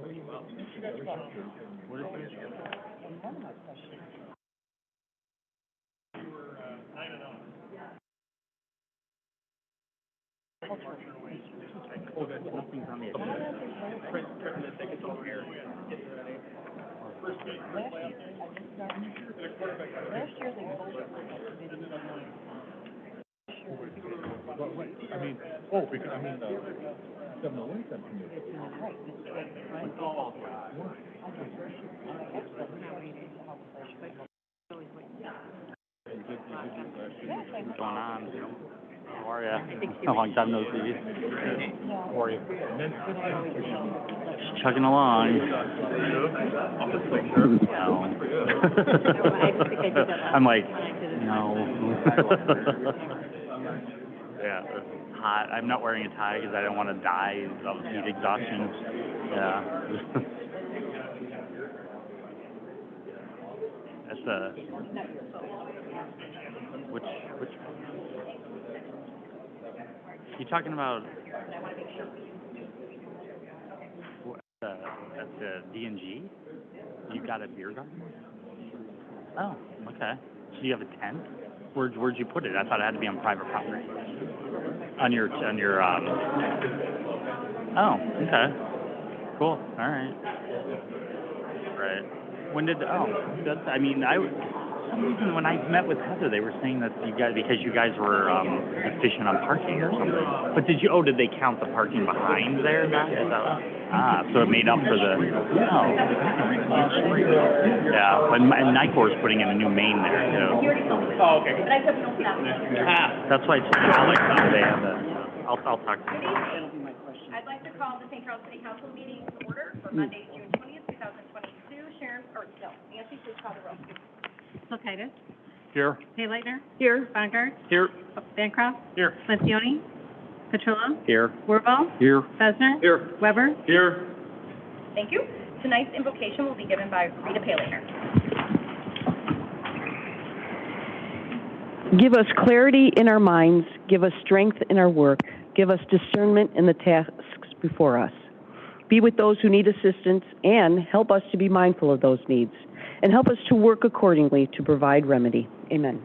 What is it? Oh, that's nothing's on the agenda. Print the tickets over here. Get ready. First game. Last year they told us they didn't know. I mean, because I mean, the Melinda committee. Right. Oh, God. What's going on? How are you? A long time no see. How are you? Just chugging along. No. I'm like, no. Yeah, it's hot. I'm not wearing a tie because I don't want to die of heat exhaustion. Yeah. That's which you talking about? That's the D&G? You got a beer garden? Oh, okay. So you have a tent? Where'd you put it? I thought it had to be on private property. On your Oh, okay. Cool. All right. Right. When did that's I mean for some reason when I met with Heather they were saying that because you guys were efficient on parking or something. But did they count the parking behind there then? Is that so it made up for the Yeah, and Nicor's putting in a new main there too. Oh, okay. But I took notes now. That's why Alex they have I'll talk to you. I'd like to call the St. Charles City Council meeting to order for Monday, June 20th, 2022. Nancy, please call the roll. Titus. Here. Hayleitner. Here. Bongard. Here. Bancroft. Here. Lencioni. Petrillo. Here. Werval. Here. Fesner. Here. Weber. Here. Thank you. Tonight's invocation will be given by Rita Hayleitner. Give us clarity in our minds. Give us strength in our work. Give us discernment in the tasks before us. Be with those who need assistance and help us to be mindful of those needs. And help us to work accordingly to provide remedy. Amen.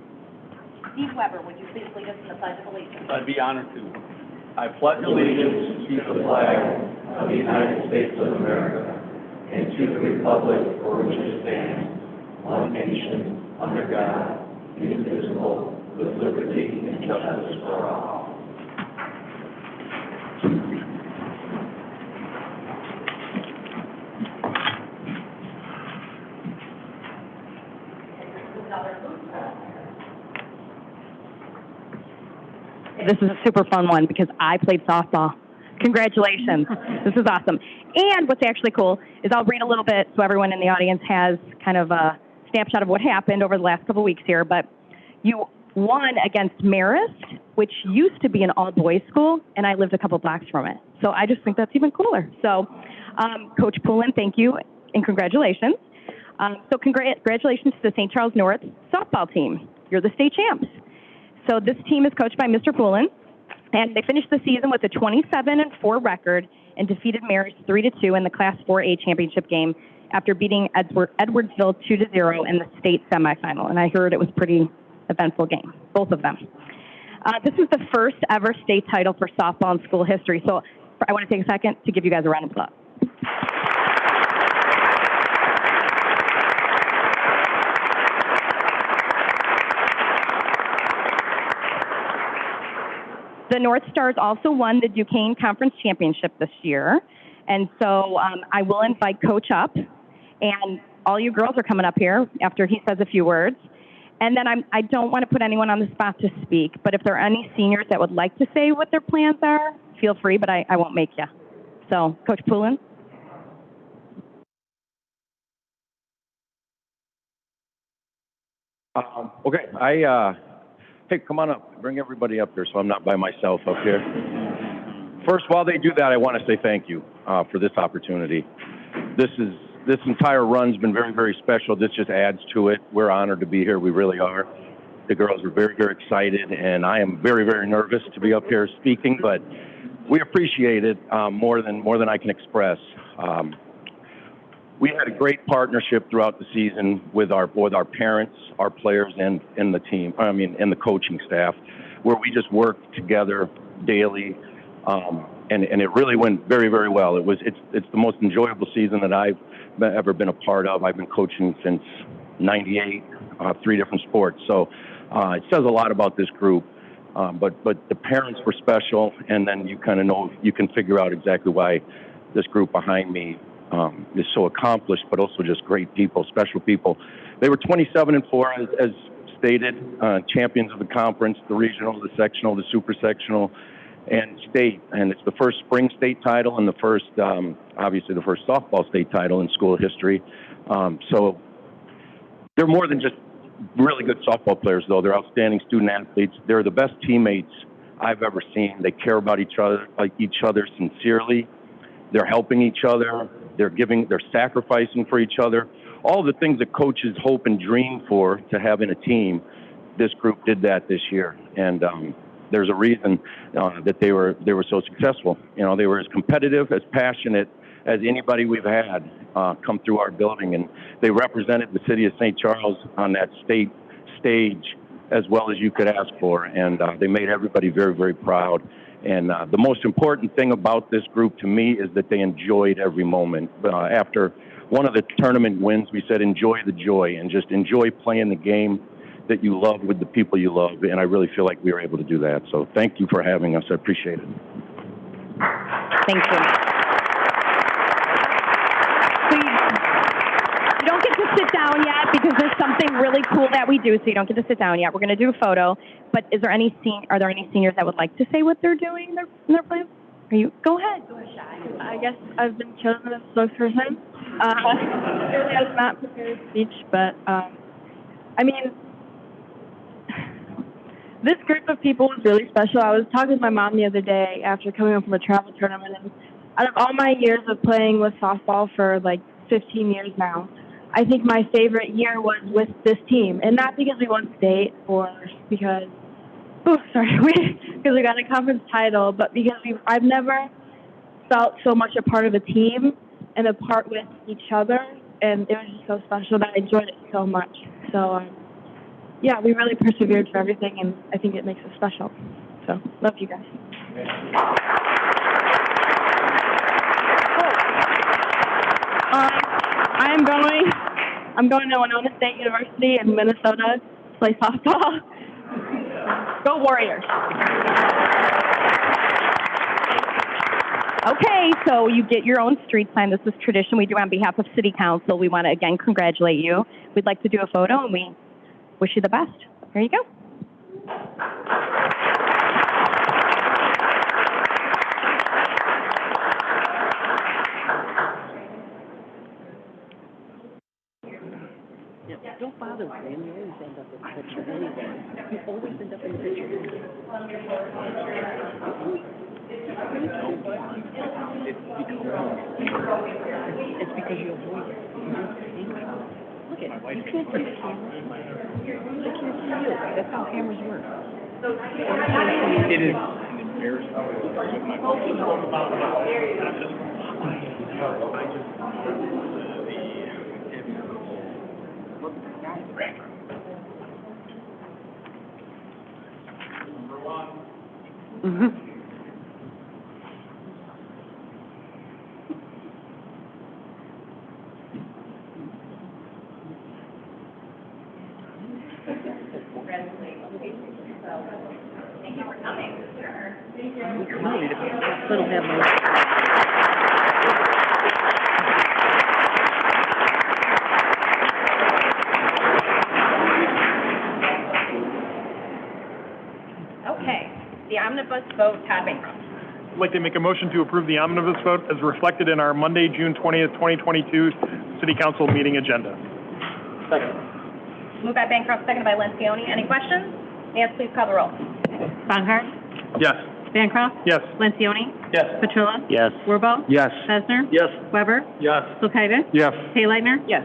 Steve Weber, would you please lead us in the Pledge of Allegiance? I'd be honored to. I pledge allegiance to the flag of the United States of America and to the republic for which it stands, one nation, under God, indivisible, with liberty and justice for all. This is a super fun one because I played softball. Congratulations. This is awesome. And what's actually cool is I'll read a little bit so everyone in the audience has kind of a snapshot of what happened over the last couple of weeks here. But you won against Marist, which used to be an all-boys school, and I lived a couple blocks from it. So I just think that's even cooler. So Coach Poulin, thank you, and congratulations. So congratulations to the St. Charles North softball team. You're the state champs. So this team is coached by Mr. Poulin, and they finished the season with a 27-4 record and defeated Marist 3-2 in the Class 4A championship game after beating Edwardsville 2-0 in the state semifinal. And I heard it was a pretty eventful game, both of them. This is the first ever state title for softball in school history. So I want to take a second to give you guys a round of applause. The North Stars also won the Duquesne Conference Championship this year. And so I will invite Coach up, and all you girls are coming up here after he says a few words. And then I don't want to put anyone on the spot to speak, but if there are any seniors that would like to say what their plans are, feel free, but I won't make you. So, Coach Poulin. Okay, hey, come on up. Bring everybody up here so I'm not by myself up here. First, while they do that, I want to say thank you for this opportunity. This entire run's been very, very special. This just adds to it. We're honored to be here. We really are. The girls are very, very excited, and I am very, very nervous to be up here speaking, but we appreciate it more than I can express. we had a great partnership throughout the season with our parents, our players, and the team. And the coaching staff, where we just worked together daily, and it really went very, very well. It's the most enjoyable season that I've ever been a part of. I've been coaching since '98, 3 different sports. So it says a lot about this group. But the parents were special, and then you kind of know, you can figure out exactly why this group behind me is so accomplished, but also just great people, special people. They were 27-4, as stated, champions of the conference, the regional, the sectional, the super sectional, and state. And it's the first spring state title and the first, obviously, the first softball state title in school history. So they're more than just really good softball players, though. They're outstanding student athletes. They're the best teammates I've ever seen. They care about each other sincerely. They're helping each other. They're sacrificing for each other. All the things that coaches hope and dream for to have in a team, this group did that this year. And there's a reason that they were so successful. You know, they were as competitive, as passionate as anybody we've had come through our building, and they represented the city of St. Charles on that state stage as well as you could ask for, and they made everybody very, very proud. And the most important thing about this group to me is that they enjoyed every moment. After one of the tournament wins, we said enjoy the joy, and just enjoy playing the game that you love with the people you love, and I really feel like we were able to do that. So thank you for having us. I appreciate it. Thank you. You don't get to sit down yet because there's something really cool that we do, so you don't get to sit down yet. We're going to do a photo, but are there any seniors that would like to say what they're doing in their plans? Go ahead. I guess I've been chosen as spokesperson. Clearly I was not prepared to speech, but this group of people was really special. I was talking with my mom the other day after coming home from a travel tournament, and out of all my years of playing with softball for like 15 years now, I think my favorite year was with this team, and not because we won state or because we got a conference title, but because I've never felt so much a part of a team and a part with each other, and it was just so special that I enjoyed it so much. So yeah, we really persevered for everything, and I think it makes us special. So love you guys. I'm going to Winona State University in Minnesota to play softball. Go Warriors. Okay, so you get your own street sign. This is tradition we do on behalf of City Council. We want to, again, congratulate you. We'd like to do a photo, and we wish you the best. Here you go. Yeah, don't bother with him. You always end up in the picture anyway. You always end up in the picture. It's because you avoid it. Look at you can't see the camera. I can't see you. That's how cameras work. It is an embarrassment with my Mm-hmm. Thank you for coming. Sure. Thank you. Come on, little have my... Okay, the omnibus vote, Todd Bancroft. I'd like to make a motion to approve the omnibus vote as reflected in our Monday, June 20th, 2022 City Council meeting agenda. Second. Moved by Bancroft, seconded by Lencioni. Any questions? Nancy, please call the roll. Bonhart, Yes. Bancroft, Yes. Lencioni, Yes. Petrilla, Yes. Werbo, Yes. Pesner, Yes. Weber, Yes. Kulkaitis, Yes. Hayleitner. Yes.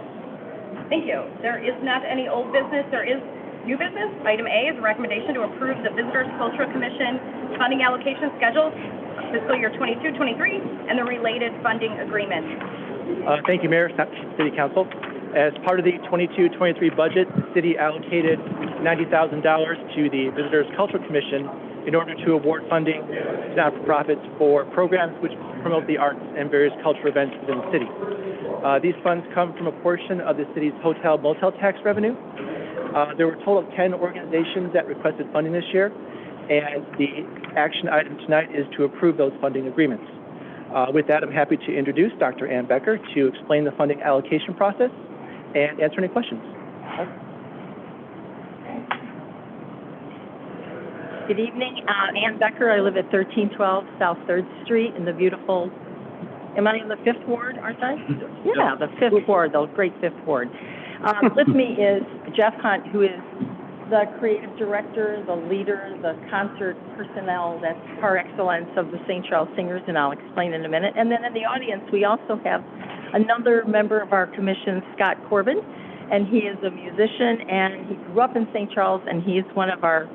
Thank you. There is not any old business. There is new business. Item A is a recommendation to approve the Visitors Cultural Commission funding allocation schedule, fiscal year 22-23, and the related funding agreement. Thank you, Mayor, City Council. As part of the 22-23 budget, the city allocated $90,000 to the Visitors Cultural Commission in order to award funding to not-for-profits for programs which promote the arts and various cultural events within the city. These funds come from a portion of the city's hotel-motel tax revenue. There were a total of 10 organizations that requested funding this year, and the action item tonight is to approve those funding agreements. With that, I'm happy to introduce Dr. Ann Becker to explain the funding allocation process and answer any questions. Good evening. Ann Becker. I live at 1312 South 3rd Street in the beautiful, am I in the 5th Ward, aren't I? Yeah, the 5th Ward, the great 5th Ward. With me is Jeff Hunt, who is the creative director, the leader, the concert personnel that's par excellence of the St. Charles Singers, and I'll explain in a minute. And then in the audience, we also have another member of our commission, Scott Corbin, and he is a musician, and he grew up in St. Charles, and he's one of our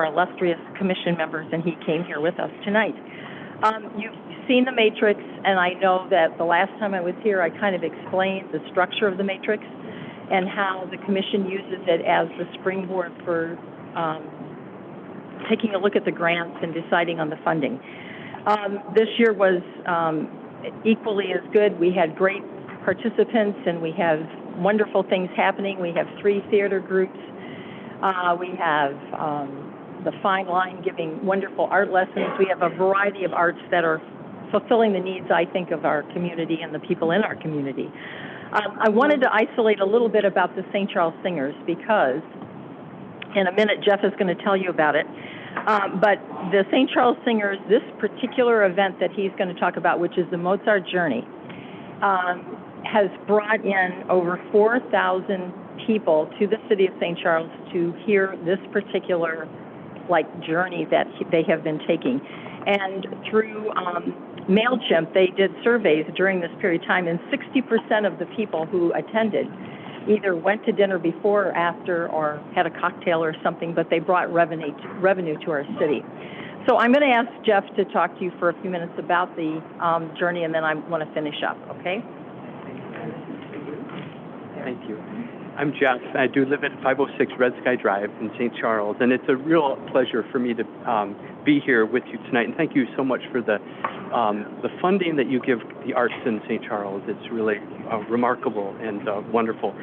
illustrious commission members, and he came here with us tonight. You've seen the matrix, and I know that the last time I was here, I kind of explained the structure of the matrix and how the commission uses it as the springboard for taking a look at the grants and deciding on the funding. This year was equally as good. We had great participants, and we have wonderful things happening. We have 3 theater groups. We have the Fine Line giving wonderful art lessons. We have a variety of arts that are fulfilling the needs, I think, of our community and the people in our community. I wanted to isolate a little bit about the St. Charles Singers because in a minute Jeff is going to tell you about it. But the St. Charles Singers, this particular event that he's going to talk about, which is the Mozart Journey, has brought in over 4,000 people to the city of St. Charles to hear this particular journey that they have been taking. And through MailChimp, they did surveys during this period of time, and 60% of the people who attended either went to dinner before or after or had a cocktail or something, but they brought revenue to our city. So I'm going to ask Jeff to talk to you for a few minutes about the journey, and then I want to finish up, okay? Thank you. I'm Jeff. I do live at 506 Red Sky Drive in St. Charles, and it's a real pleasure for me to be here with you tonight. And thank you so much for the funding that you give the arts in St. Charles. It's really remarkable and wonderful.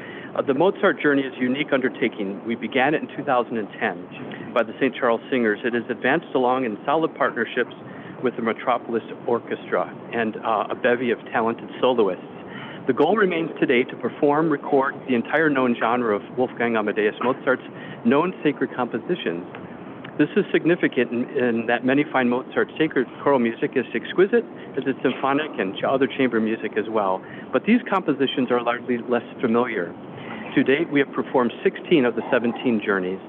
The Mozart Journey is a unique undertaking. We began it in 2010 by the St. Charles Singers. It has advanced along in solid partnerships with the Metropolis Orchestra and a bevy of talented soloists. The goal remains today to perform, record the entire known genre of Wolfgang Amadeus Mozart's known sacred compositions. This is significant in that many find Mozart's sacred choral music is exquisite as it's symphonic and other chamber music as well. But these compositions are largely less familiar. To date, we have performed 16 of the 17 journeys,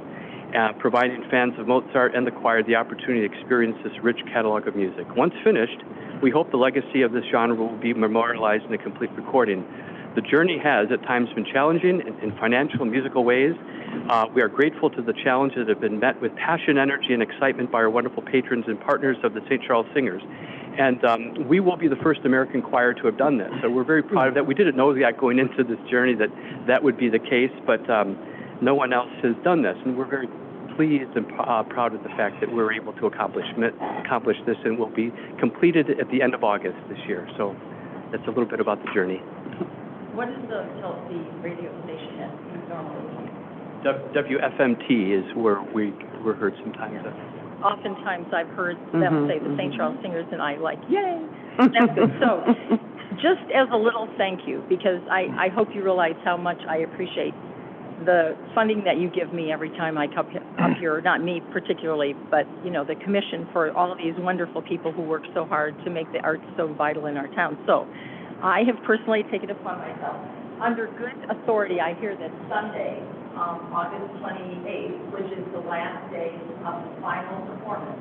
providing fans of Mozart and the choir the opportunity to experience this rich catalog of music. Once finished, we hope the legacy of this genre will be memorialized in a complete recording. The journey has, at times, been challenging in financial and musical ways. We are grateful to the challenges that have been met with passion, energy, and excitement by our wonderful patrons and partners of the St. Charles Singers. And we will be the first American choir to have done this. So we're very proud of that. We didn't know that going into this journey that would be the case, but no one else has done this. And we're very pleased and proud of the fact that we're able to accomplish this, and will be completed at the end of August this year. So that's a little bit about the journey. What is the radio station that you normally? WFMT is where we're heard sometimes. Oftentimes I've heard them say the St. Charles Singers, and I yay, that's good. So just as a little thank you, because I hope you realize how much I appreciate the funding that you give me every time I come up here, not me particularly, but, the commission for all of these wonderful people who work so hard to make the arts so vital in our town. So I have personally taken it upon myself. Under good authority, I hear that Sunday, August 28th, which is the last day of the final performance,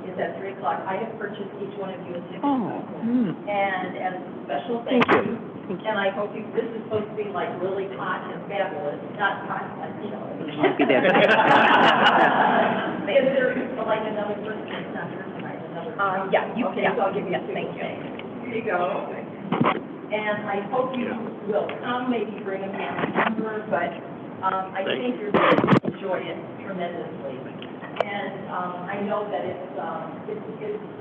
is at 3 o'clock. I have purchased each one of you a ticket. And as a special thank you. And I hope this is supposed to be really hot and fabulous. Not hot, Can't be that. Is there another person that's not here tonight? Yeah, you can. I'll give you a thank you. Here you go. and I hope you will come, maybe bring a family member, but I think you're going to enjoy it tremendously. And I know that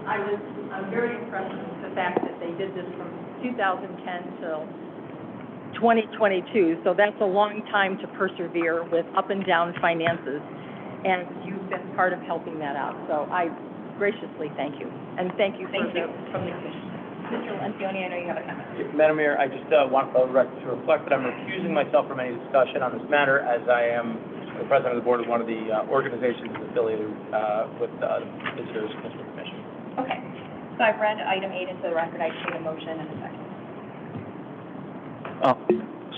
I'm very impressed with the fact that they did this from 2010 till 2022, so that's a long time to persevere with up and down finances, and you've been part of helping that out. So I graciously thank you, and thank you from the commission. Mr. Lencioni, I know you have a comment. Madam Mayor, I just want the record to reflect that I'm recusing myself from any discussion on this matter, as I am the president of the board of one of the organizations affiliated with the Visitors Cultural Commission. Okay, so I've read item 8 into the record. I take a motion and a second.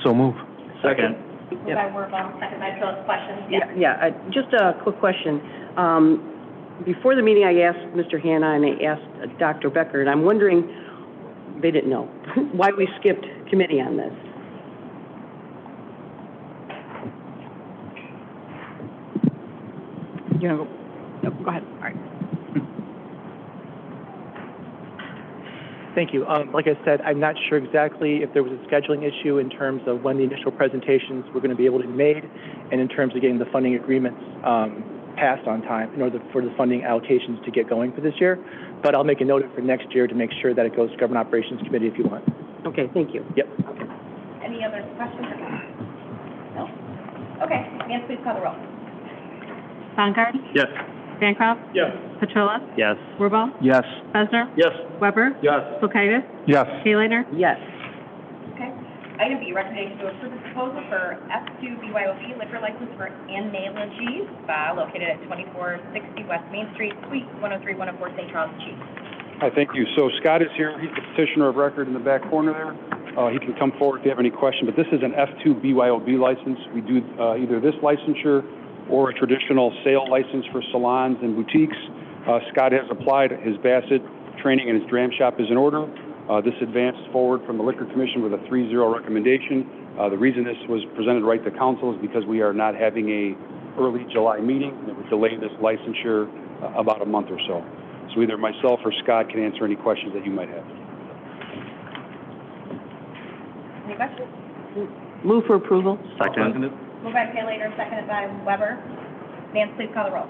So move. Second. Moved by Wirball, second by Phillips. Questions? Yeah, just a quick question. Before the meeting, I asked Mr. Hanna and I asked Dr. Becker, and I'm wondering, they didn't know, why we skipped committee on this. You know, no, go ahead. All right. Thank you. Like I said, I'm not sure exactly if there was a scheduling issue in terms of when the initial presentations were going to be able to be made, and in terms of getting the funding agreements passed on time in order for the funding allocations to get going for this year. But I'll make a note of it for next year to make sure that it goes to Government Operations Committee if you want. Okay, thank you. Yep. Any other questions or comments? No? Okay, Nancy, please call the roll. Baumgart? Yes. Bancroft? Yes. Petrola? Yes. Wirball? Yes. Besner? Yes. Weber? Yes. Kulkaitis? Yes. Haylander? Yes. Okay. Item B, recommendation to approve the proposal for F2 BYOB liquor license for Analogy Spa located at 2460 West Main Street, Suite 103, 104, St. Charles, Chief. Hi, thank you. So Scott is here. He's the petitioner of record in the back corner there. He can come forward if you have any question, but this is an F2 BYOB license. We do either this licensure or a traditional sale license for salons and boutiques. Scott has applied. His Bassett training and his dram shop is in order. This advanced forward from the Liquor Commission with a 3-0 recommendation. The reason this was presented right to council is because we are not having a early July meeting. It would delay this licensure about a month or so. So either myself or Scott can answer any questions that you might have. Any questions? Move for approval. Second. Moved by Haylander, seconded by Weber. Nancy, please call the roll.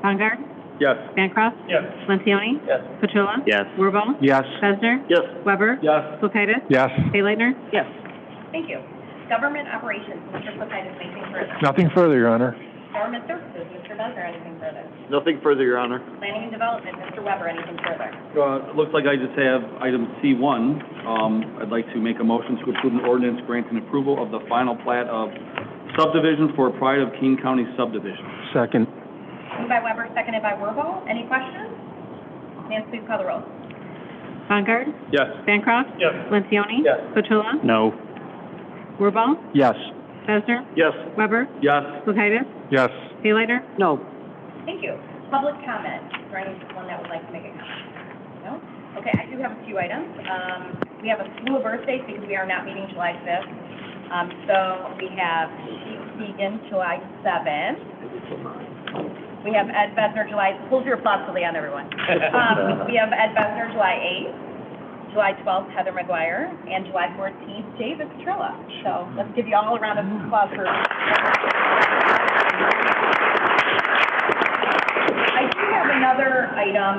Baumgart? Yes. Bancroft? Yes. Lencioni? Yes. Petrola? Yes. Wirball? Yes. Besner? Yes. Weber? Yes. Kulkaitis? Yes. Haylander? Yes. Thank you. Government Operations, Mr. Kulkaitis, anything further? Nothing further, Your Honor. Government Services, Mr. Besser, anything further? Nothing further, Your Honor. Planning and Development, Mr. Weber, anything further? It looks like I just have item C1. I'd like to make a motion to approve an ordinance granting approval of the final plat of subdivision for Pride of King County subdivision. Second. Moved by Weber, seconded by Wirball. Any questions? Nancy, please call the roll. Baumgart? Yes. Bancroft? Yes. Lencioni? Yes. Petrola? No. Wirball? Yes. Besner? Yes. Weber? Yes. Kulkaitis? Yes. Haylander? No. Thank you. Public comment. Is there anyone that would like to make a comment? No? Okay, I do have a few items. We have a slew of birthdays because we are not meeting July 5th. So we have Chief Deegan, July 7th. We have Ed Besner, hold your applause till the end, everyone. We have Ed Besner, July 8th, July 12th, Heather McGuire, and July 14th, David Petrola. So let's give you all a round of applause for. I do have another item,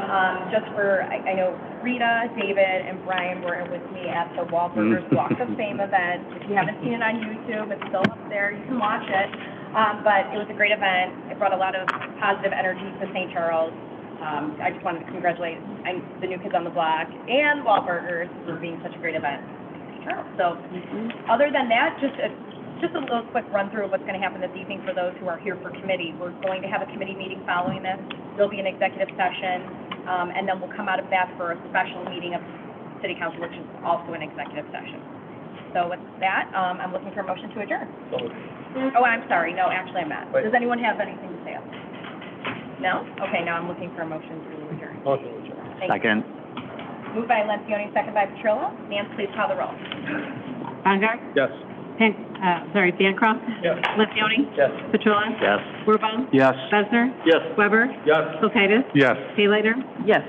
just for, I know Rita, David, and Brian were with me at the Wahlburgers Walk of Fame event. If you haven't seen it on YouTube, it's still up there. You can watch it. But it was a great event. It brought a lot of positive energy to St. Charles. I just wanted to congratulate the new kids on the block and Wahlburgers for being such a great event in St. Charles. So other than that, just a little quick run through of what's going to happen this evening for those who are here for committee. We're going to have a committee meeting following this. There'll be an executive session, and then we'll come out of that for a special meeting of City Council, which is also an executive session. So with that, I'm looking for a motion to adjourn. Oh, I'm sorry. No, actually, I'm not. Does anyone have anything to say? No? Okay, now I'm looking for a motion to adjourn. Motion to adjourn. Second. Moved by Lencioni, second by Petrola. Nancy, please call the roll. Baumgart? Yes. Bancroft? Yes. Lencioni? Yes. Petrola? Yes. Wirball? Yes. Besner? Yes. Weber? Yes. Kulkaitis? Yes. Haylander? Yes.